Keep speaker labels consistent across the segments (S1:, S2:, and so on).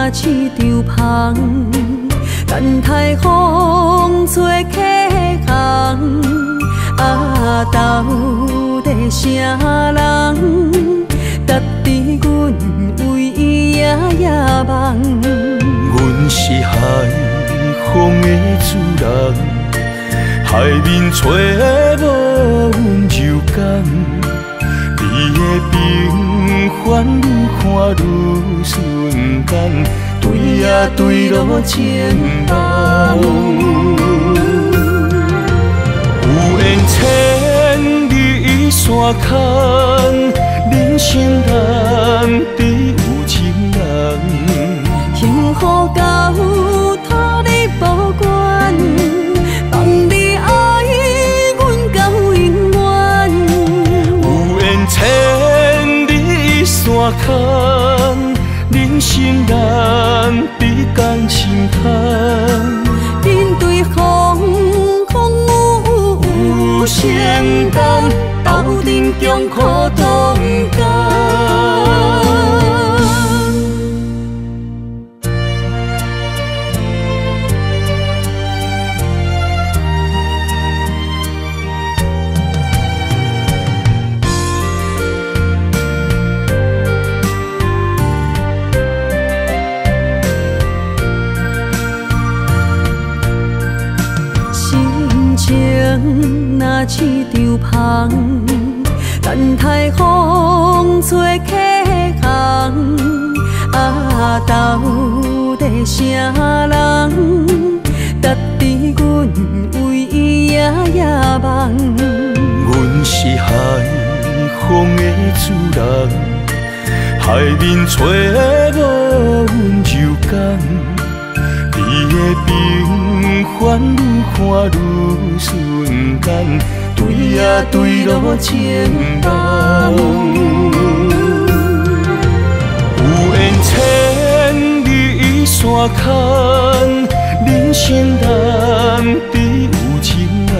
S1: 若市场芳，等待风吹客行。啊，到底啥人，值得阮为伊夜夜梦？
S2: 阮是海风的主人，海面吹无阮柔感。你的平凡愈看愈顺眼，对啊对路前方。有缘千里山空，人生难得有情人。
S1: 幸福到托你保管，放你爱阮到永远。
S2: 有缘千里山空，人生难得共心通。
S1: 面对风有承担，斗阵强苦同甘。若市场芳，等待风吹客行。啊，到底啥人，值得阮为伊夜夜梦？
S2: 阮是海风的主人，海面吹无阮柔感。你的平凡愈看愈顺眼，对啊对路前方。有缘千里山空，人生难得有情人。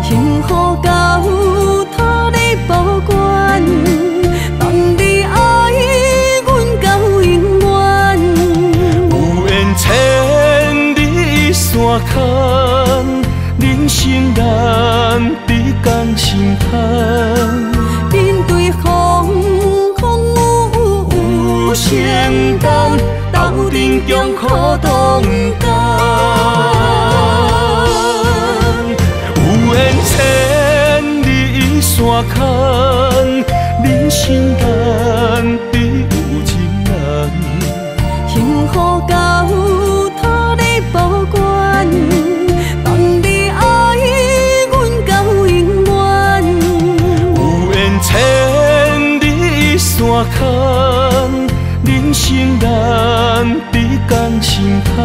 S1: 幸福到托你保管，放你爱阮到永远。
S2: 有缘千里山空，人生难得共心通。
S1: 面对风有承担，斗阵强苦同甘。
S2: 有缘千里山空，人生难得有情人。
S1: 幸福到托你保管，放你爱阮到永远。
S2: 有缘千里山空，人生难得共心通。